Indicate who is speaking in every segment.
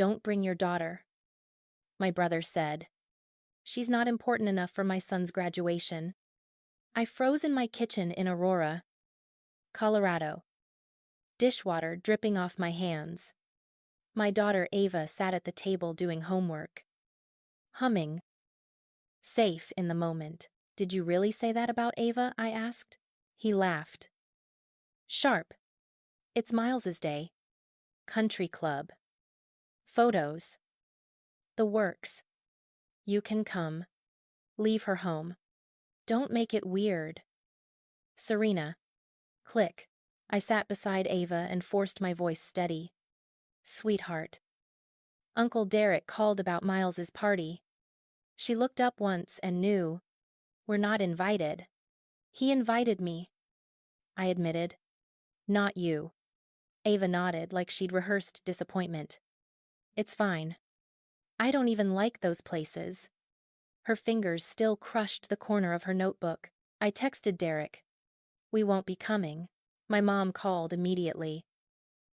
Speaker 1: Don't bring your daughter, my brother said. She's not important enough for my son's graduation. I froze in my kitchen in Aurora, Colorado, dishwater dripping off my hands. My daughter Ava sat at the table doing homework, humming, safe in the moment. Did you really say that about Ava? I asked. He laughed. Sharp. It's Miles's day. Country club. Photos. The works. You can come. Leave her home. Don't make it weird. Serena. Click. I sat beside Ava and forced my voice steady. Sweetheart. Uncle Derek called about Miles's party. She looked up once and knew. We're not invited. He invited me, I admitted. Not you. Ava nodded like she'd rehearsed disappointment. It's fine. I don't even like those places. Her fingers still crushed the corner of her notebook. I texted Derek. We won't be coming. My mom called immediately.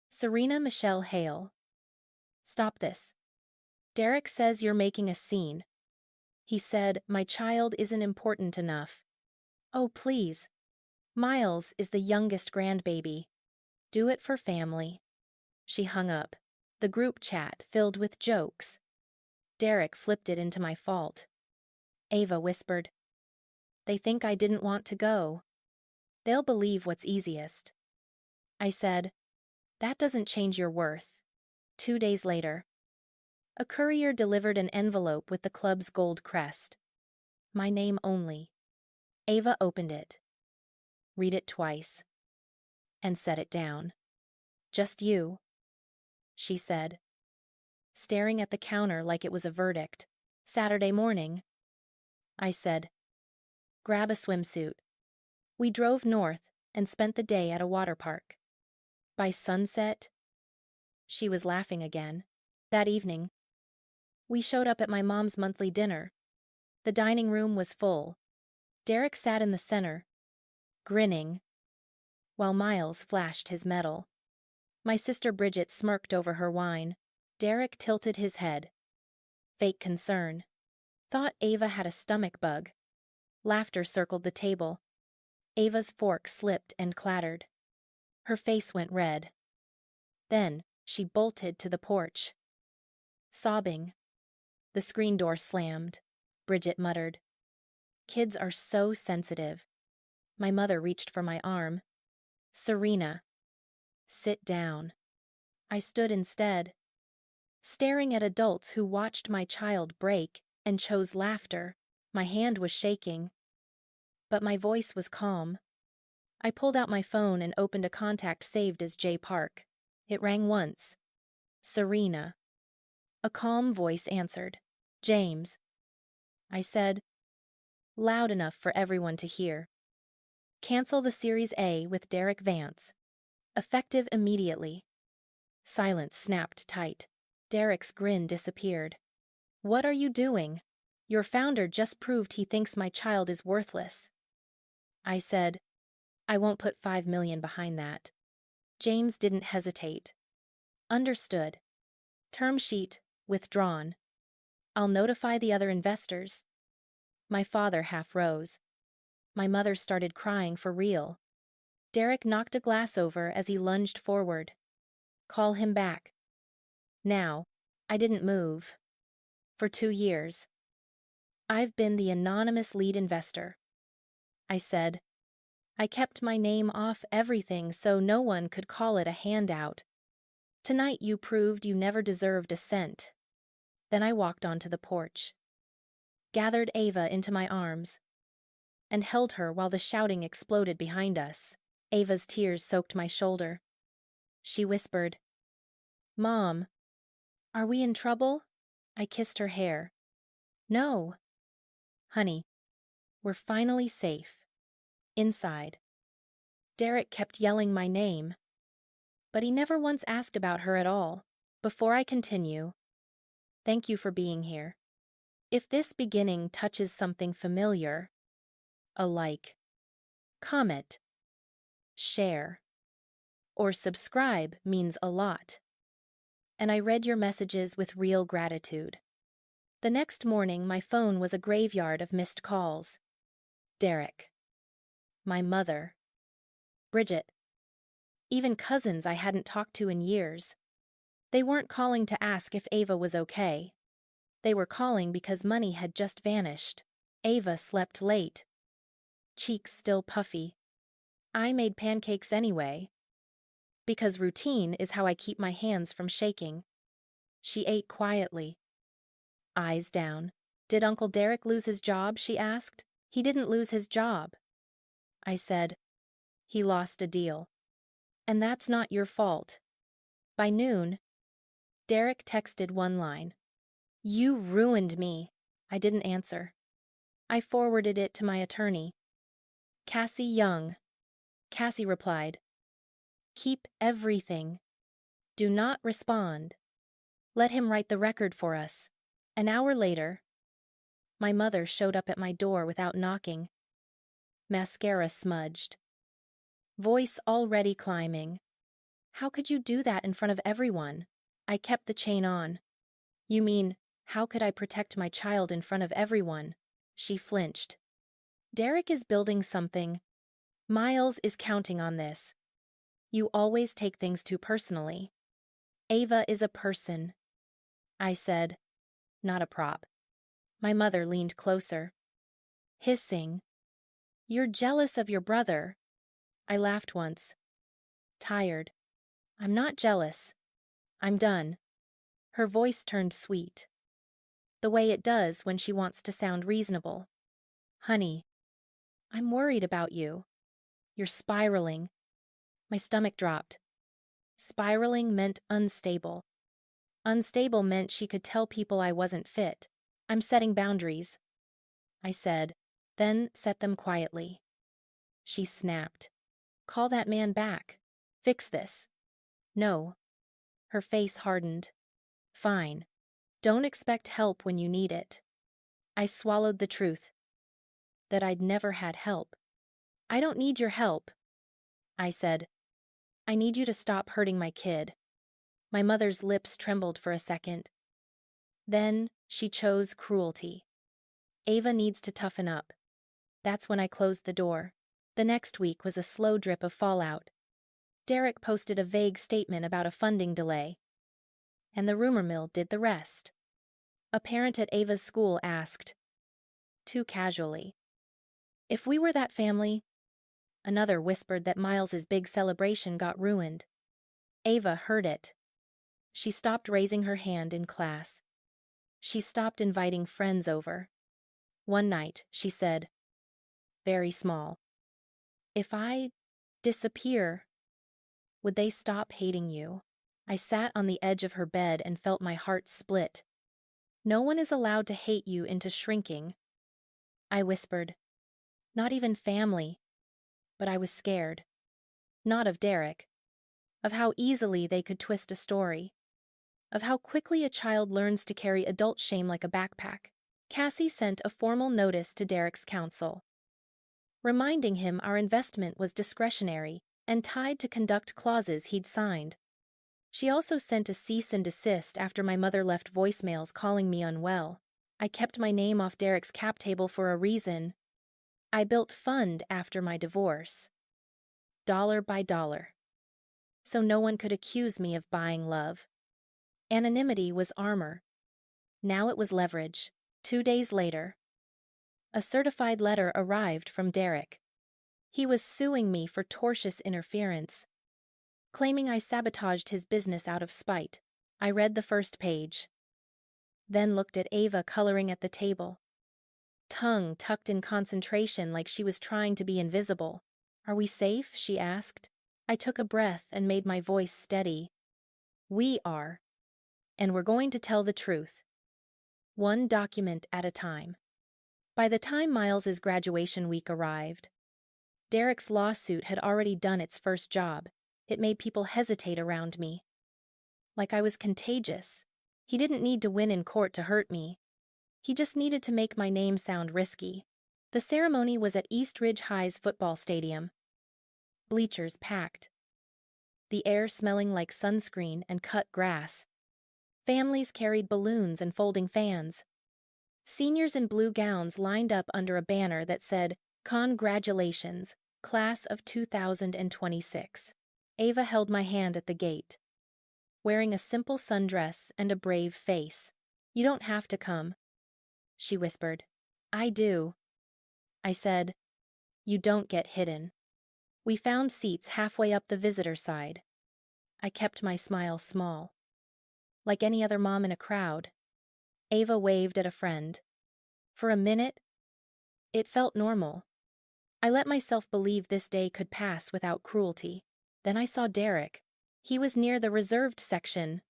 Speaker 1: Serena Michelle Hale. Stop this. Derek says you're making a scene. He said, my child isn't important enough. Oh, please. Miles is the youngest grandbaby. Do it for family. She hung up. The group chat filled with jokes. Derek flipped it into my fault. Ava whispered. They think I didn't want to go. They'll believe what's easiest. I said, that doesn't change your worth. 2 days later, a courier delivered an envelope with the club's gold crest. My name only. Ava opened it. Read it twice. And set it down. Just you, she said, staring at the counter like it was a verdict. Saturday morning. I said, grab a swimsuit. We drove north and spent the day at a water park. By sunset, she was laughing again. That evening, we showed up at my mom's monthly dinner. The dining room was full. Derek sat in the center, grinning, while Miles flashed his medal. My sister Bridget smirked over her wine. Derek tilted his head. Fake concern. Thought Ava had a stomach bug. Laughter circled the table. Ava's fork slipped and clattered. Her face went red. Then she bolted to the porch. Sobbing. The screen door slammed. Bridget muttered. Kids are so sensitive. My mother reached for my arm. Serena. Sit down. I stood instead, staring at adults who watched my child break and chose laughter. My hand was shaking, but my voice was calm. I pulled out my phone and opened a contact saved as J. Park. It rang once. Serena. A calm voice answered. James. I said, loud enough for everyone to hear. Cancel the Series A with Derek Vance. Effective immediately. Silence snapped tight. Derek's grin disappeared. What are you doing? Your founder just proved he thinks my child is worthless. I said, I won't put $5 million behind that. James didn't hesitate. Understood. Term sheet, withdrawn. I'll notify the other investors. My father half rose. My mother started crying for real. Derek knocked a glass over as he lunged forward. Call him back. Now, I didn't move. For 2 years. I've been the anonymous lead investor. I said. I kept my name off everything so no one could call it a handout. Tonight you proved you never deserved a cent. Then I walked onto the porch, gathered Ava into my arms, and held her while the shouting exploded behind us. Ava's tears soaked my shoulder. She whispered, Mom, are we in trouble? I kissed her hair. No. Honey, we're finally safe. Inside. Derek kept yelling my name, but he never once asked about her at all. Before I continue, thank you for being here. If this beginning touches something familiar, a like, comment, share, or subscribe means a lot. and I read your messages with real gratitude. The next morning, my phone was a graveyard of missed calls. Derek. My mother. Bridget. Even cousins I hadn't talked to in years. They weren't calling to ask if Ava was okay. They were calling because money had just vanished. Ava slept late. Cheeks still puffy. I made pancakes anyway. Because routine is how I keep my hands from shaking. She ate quietly. Eyes down. Did Uncle Derek lose his job? She asked. He didn't lose his job. I said, he lost a deal. And that's not your fault. By noon, Derek texted one line. You ruined me. I didn't answer. I forwarded it to my attorney. Cassie Young. Cassie replied, keep everything. Do not respond. Let him write the record for us. An hour later, my mother showed up at my door without knocking. Mascara smudged. Voice already climbing. How could you do that in front of everyone? I kept the chain on. You mean, how could I protect my child in front of everyone? She flinched. Derek is building something. Miles is counting on this. You always take things too personally. Ava is a person. I said, not a prop. My mother leaned closer. Hissing. You're jealous of your brother. I laughed once. Tired. I'm not jealous. I'm done. Her voice turned sweet. The way it does when she wants to sound reasonable. Honey, I'm worried about you. You're spiraling. My stomach dropped. Spiraling meant unstable. Unstable meant she could tell people I wasn't fit. I'm setting boundaries. I said, then set them quietly. She snapped. Call that man back. Fix this. No. Her face hardened. Fine. Don't expect help when you need it. I swallowed the truth. That I'd never had help. I don't need your help. I said, I need you to stop hurting my kid. My mother's lips trembled for a second. Then she chose cruelty. Ava needs to toughen up. That's when I closed the door. The next week was a slow drip of fallout. Derek posted a vague statement about a funding delay. And the rumor mill did the rest. A parent at Ava's school asked, too casually, if we were that family. Another whispered that Miles's big celebration got ruined. Ava heard it. She stopped raising her hand in class. She stopped inviting friends over. One night, she said, very small, if I disappear, would they stop hating you? I sat on the edge of her bed and felt my heart split. No one is allowed to hate you into shrinking. I whispered, not even family. But I was scared. Not of Derek. Of how easily they could twist a story. Of how quickly a child learns to carry adult shame like a backpack. Cassie sent a formal notice to Derek's counsel, reminding him our investment was discretionary and tied to conduct clauses he'd signed. She also sent a cease and desist after my mother left voicemails calling me unwell. I kept my name off Derek's cap table for a reason. I built fund after my divorce. Dollar by dollar. So no one could accuse me of buying love. Anonymity was armor. Now it was leverage. 2 days later, a certified letter arrived from Derek. He was suing me for tortious interference, claiming I sabotaged his business out of spite. I read the first page, then looked at Ava coloring at the table. Tongue tucked in concentration like she was trying to be invisible. Are we safe? She asked. I took a breath and made my voice steady. We are. And we're going to tell the truth. One document at a time. By the time Miles's graduation week arrived, Derek's lawsuit had already done its first job. It made people hesitate around me. Like I was contagious. He didn't need to win in court to hurt me. He just needed to make my name sound risky. The ceremony was at East Ridge High's football stadium. Bleachers packed. The air smelling like sunscreen and cut grass. Families carried balloons and folding fans. Seniors in blue gowns lined up under a banner that said, "Congratulations, Class of 2026. Ava held my hand at the gate, wearing a simple sundress and a brave face. "You don't have to come," she whispered. "I do." I said, "You don't get hidden." We found seats halfway up the visitor side. I kept my smile small. Like any other mom in a crowd, Ava waved at a friend. For a minute, it felt normal. I let myself believe this day could pass without cruelty. Then I saw Derek. He was near the reserved section,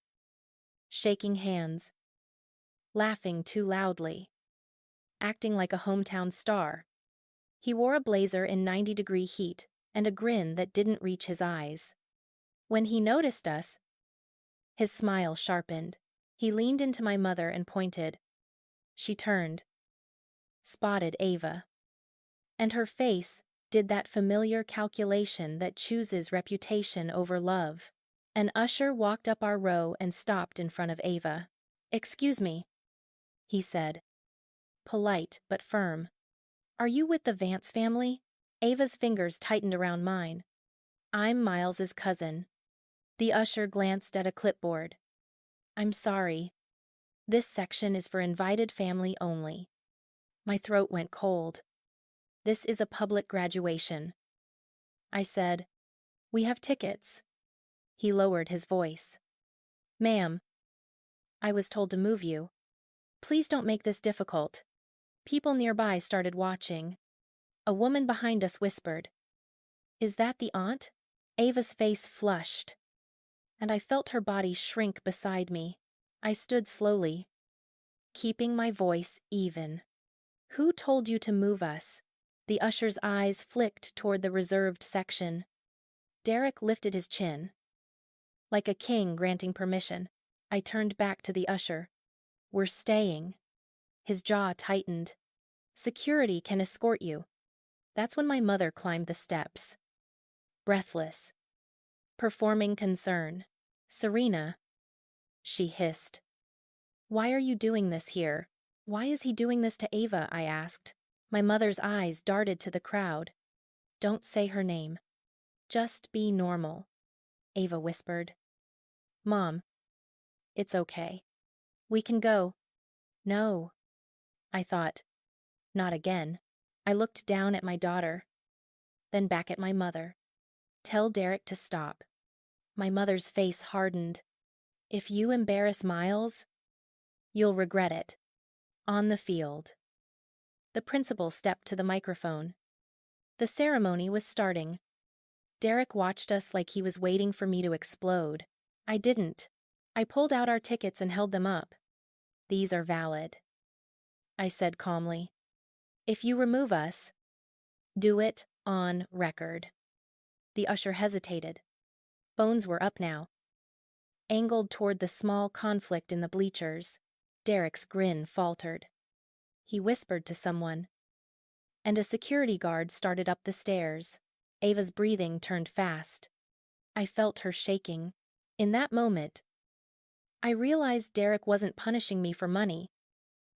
Speaker 1: shaking hands, laughing too loudly, acting like a hometown star. He wore a blazer in 90-degree heat and a grin that didn't reach his eyes. When he noticed us, his smile sharpened. He leaned into my mother and pointed. She turned, spotted Ava, and her face did that familiar calculation that chooses reputation over love. An usher walked up our row and stopped in front of Ava. "Excuse me," he said, polite but firm. "Are you with the Vance family?" Ava's fingers tightened around mine. "I'm Miles's cousin." The usher glanced at a clipboard. "I'm sorry. This section is for invited family only." My throat went cold. "This is a public graduation." I said, "We have tickets." He lowered his voice. "Ma'am, I was told to move you. Please don't make this difficult." People nearby started watching. A woman behind us whispered, "Is that the aunt?" Ava's face flushed, and I felt her body shrink beside me. I stood slowly, keeping my voice even. "Who told you to move us?" The usher's eyes flicked toward the reserved section. Derek lifted his chin, like a king granting permission. I turned back to the usher. "We're staying." His jaw tightened. "Security can escort you." That's when my mother climbed the steps, breathless, performing concern. "Serena," she hissed. "Why are you doing this here?" "Why is he doing this to Ava?" I asked. My mother's eyes darted to the crowd. "Don't say her name. Just be normal," Ava whispered. "Mom, it's okay. We can go." "No," I thought. Not again. I looked down at my daughter, then back at my mother. "Tell Derek to stop." My mother's face hardened. "If you embarrass Miles, you'll regret it." On the field. The principal stepped to the microphone. The ceremony was starting. Derek watched us like he was waiting for me to explode. I didn't. I pulled out our tickets and held them up. "These are valid," I said calmly. "If you remove us, do it on record." The usher hesitated. Phones were up now, angled toward the small conflict in the bleachers. Derek's grin faltered. He whispered to someone, and a security guard started up the stairs. Ava's breathing turned fast. I felt her shaking. In that moment, I realized Derek wasn't punishing me for money.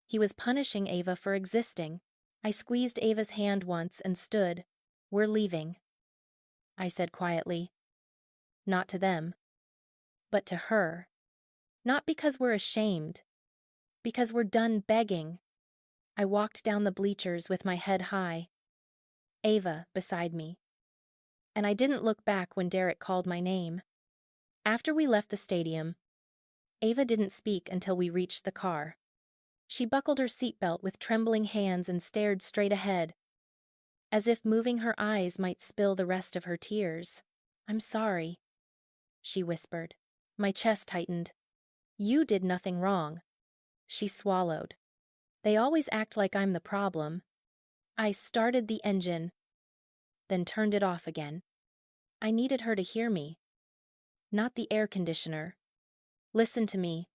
Speaker 1: He was punishing Ava for existing. I squeezed Ava's hand once and stood. "We're leaving," I said quietly. Not to them, but to her. Not because we're ashamed, because we're done begging. I walked down the bleachers with my head high, Ava beside me. And I didn't look back when Derek called my name. After we left the stadium, Ava didn't speak until we reached the car. She buckled her seatbelt with trembling hands and stared straight ahead, as if moving her eyes might spill the rest of her tears. "I'm sorry," she whispered. My chest tightened. "You did nothing wrong." She swallowed. "They always act like I'm the problem." I started the engine, then turned it off again. I needed her to hear me, not the air conditioner. "Listen to me,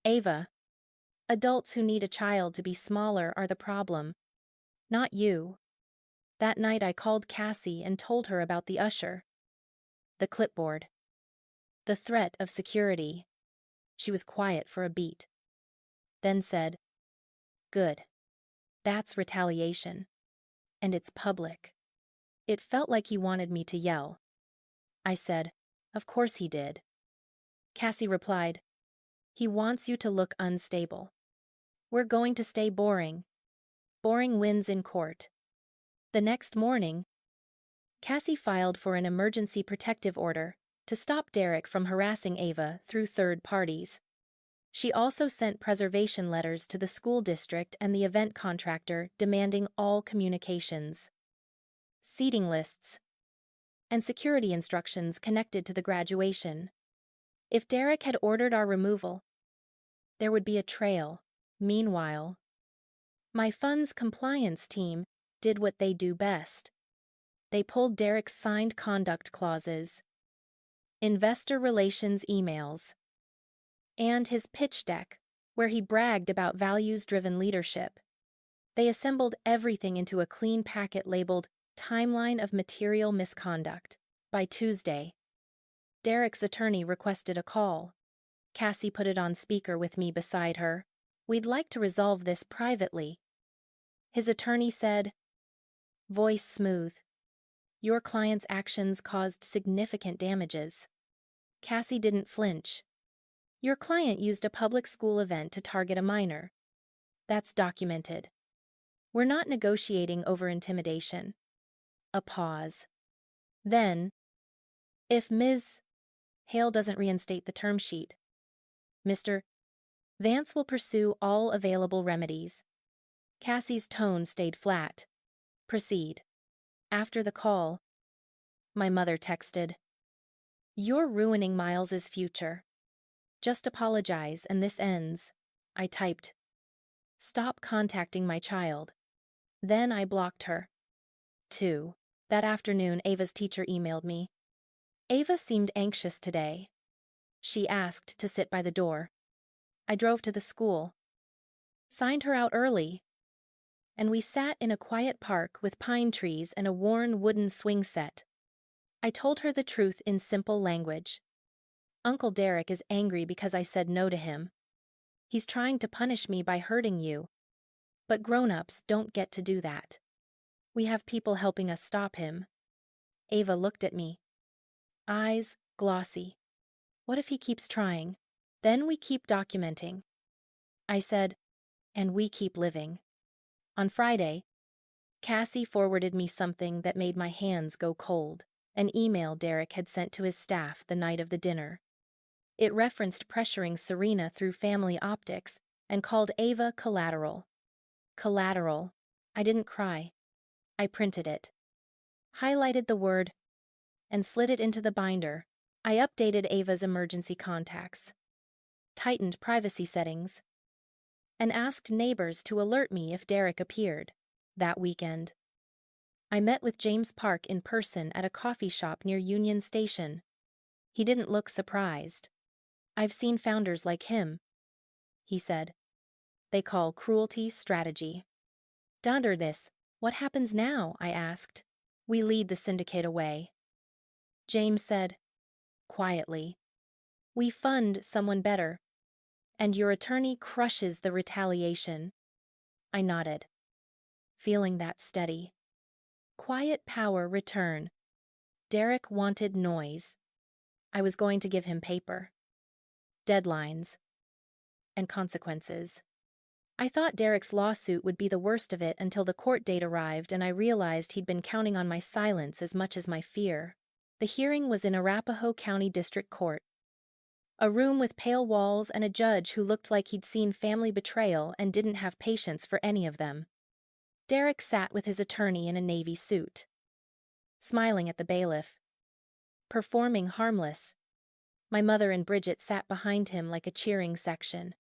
Speaker 1: Ava. Adults who need a child to be smaller are the problem, not you." That night I called Cassie and told her about the usher, the clipboard, the threat of security. She was quiet for a beat. Then said, "Good. That's retaliation. And it's public." It felt like he wanted me to yell. I said, "Of course he did." Cassie replied, "He wants you to look unstable. We're going to stay boring. Boring wins in court." The next morning, Cassie filed for an emergency protective order to stop Derek from harassing Ava through third parties. She also sent preservation letters to the school district and the event contractor demanding all communications, seating lists, and security instructions connected to the graduation. If Derek had ordered our removal, there would be a trail. Meanwhile, my fund's compliance team did what they do best. They pulled Derek's signed conduct clauses, investor relations emails, and his pitch deck, where he bragged about values-driven leadership. They assembled everything into a clean packet labeled Timeline of Material Misconduct. By Tuesday, Derek's attorney requested a call. Cassie put it on speaker with me beside her. "We'd like to resolve this privately." His attorney said, voice smooth, "Your client's actions caused significant damages." Cassie didn't flinch. "Your client used a public school event to target a minor. That's documented. We're not negotiating over intimidation." A pause. Then, "If Ms. Hale doesn't reinstate the term sheet, Mr. Vance will pursue all available remedies." Cassie's tone stayed flat. "Proceed." After the call, my mother texted, "You're ruining Miles's future. Just apologize and this ends." I typed, "Stop contacting my child." Then I blocked her. 2. That afternoon, Ava's teacher emailed me. Ava seemed anxious today. She asked to sit by the door. I drove to the school, signed her out early, and we sat in a quiet park with pine trees and a worn wooden swing set. I told her the truth in simple language. "Uncle Derek is angry because I said no to him. He's trying to punish me by hurting you. But grown-ups don't get to do that. We have people helping us stop him." Ava looked at me, eyes glossy. "What if he keeps trying? Then we keep documenting." I said, "And we keep living." On Friday, Cassie forwarded me something that made my hands go cold, an email Derek had sent to his staff the night of the dinner. It referenced pressuring Serena through family optics and called Ava collateral. Collateral. I didn't cry. I printed it, highlighted the word, and slid it into the binder. I updated Ava's emergency contacts, tightened privacy settings, and asked neighbors to alert me if Derek appeared. That weekend, I met with James Park in person at a coffee shop near Union Station. He didn't look surprised. "I've seen founders like him," he said. "They call cruelty strategy." "Under this, what happens now?" I asked. "We lead the syndicate away." James said, quietly, "We fund someone better, and your attorney crushes the retaliation." I nodded, feeling that steady, quiet power return. Derek wanted noise. I was going to give him paper, deadlines, and consequences. I thought Derek's lawsuit would be the worst of it until the court date arrived and I realized he'd been counting on my silence as much as my fear. The hearing was in Arapahoe County District Court. A room with pale walls and a judge who looked like he'd seen family betrayal and didn't have patience for any of them. Derek sat with his attorney in a navy suit, smiling at the bailiff, performing harmless. My mother and Bridget sat behind him like a cheering section,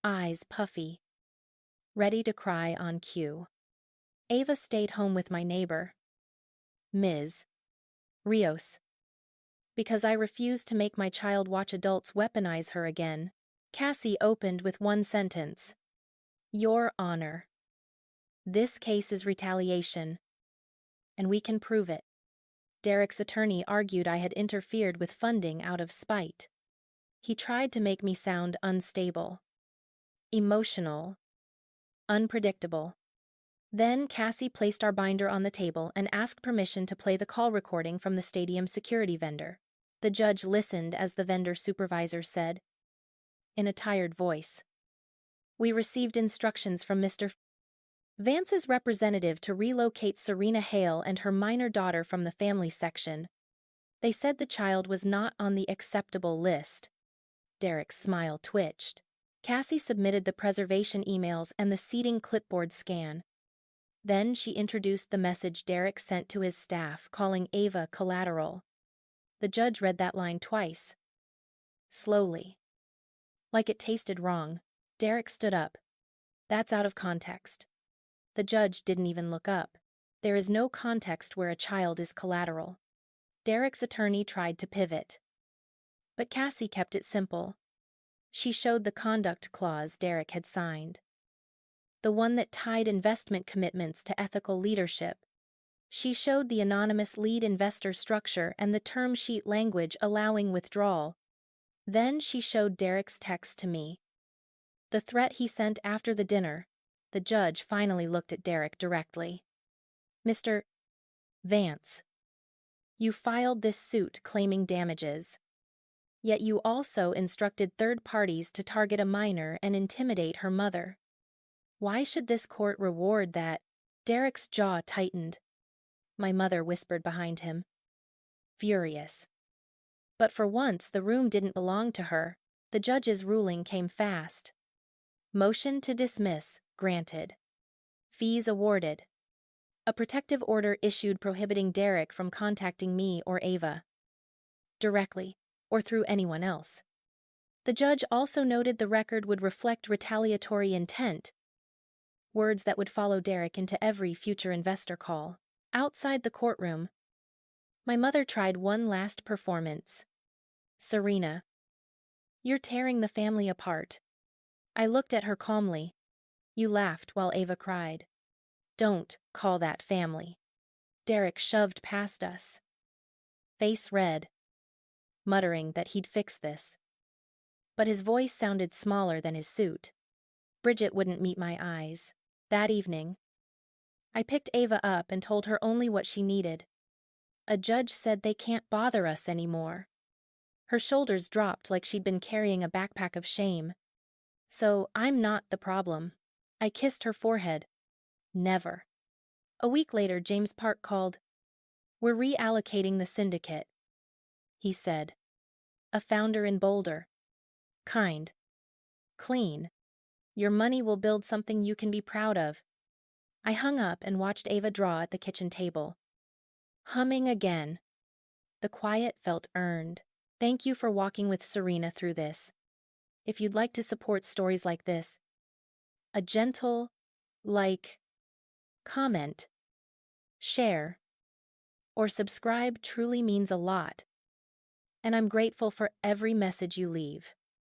Speaker 1: eyes puffy, ready to cry on cue. Ava stayed home with my neighbor, Ms. Rios, because I refused to make my child watch adults weaponize her again. Cassie opened with one sentence, "Your Honor, this case is retaliation, and we can prove it." Derek's attorney argued I had interfered with funding out of spite. He tried to make me sound unstable, emotional, unpredictable. Then Cassie placed our binder on the table and asked permission to play the call recording from the stadium security vendor. The judge listened as the vendor supervisor said, in a tired voice, "We received instructions from Mr. Vance's representative to relocate Serena Hale and her minor daughter from the family section. They said the child was not on the acceptable list." Derek's smile twitched. Cassie submitted the preservation emails and the seating clipboard scan. Then she introduced the message Derek sent to his staff, calling Ava collateral. The judge read that line twice. Slowly. Like it tasted wrong. Derek stood up. "That's out of context." The judge didn't even look up. There is no context where a child is collateral. Derek's attorney tried to pivot. But Cassie kept it simple. She showed the conduct clause Derek had signed. The one that tied investment commitments to ethical leadership. She showed the anonymous lead investor structure and the term sheet language allowing withdrawal. Then she showed Derek's text to me. The threat he sent after the dinner. The judge finally looked at Derek directly. "Mr. Vance, you filed this suit claiming damages. Yet you also instructed third parties to target a minor and intimidate her mother. Why should this court reward that?" Derek's jaw tightened. My mother whispered behind him. Furious. But for once, the room didn't belong to her. The judge's ruling came fast. Motion to dismiss granted. Fees awarded. A protective order issued prohibiting Derek from contacting me or Ava directly, or through anyone else. The judge also noted the record would reflect retaliatory intent, words that would follow Derek into every future investor call. Outside the courtroom, my mother tried one last performance. "Serena, you're tearing the family apart." I looked at her calmly. "You laughed while Ava cried. Don't call that family." Derek shoved past us, face red, muttering that he'd fix this. But his voice sounded smaller than his suit. Bridget wouldn't meet my eyes. That evening, I picked Ava up and told her only what she needed. A judge said they can't bother us anymore. Her shoulders dropped like she'd been carrying a backpack of shame. "So I'm not the problem." I kissed her forehead. "Never." A week later, James Park called. "We're reallocating the syndicate," he said. "A founder in Boulder. Kind. Clean. Your money will build something you can be proud of." I hung up and watched Ava draw at the kitchen table. Humming again. The quiet felt earned. Thank you for walking with Serena through this. If you'd like to support stories like this, a gentle, comment, share, or subscribe truly means a lot. And I'm grateful for every message you leave.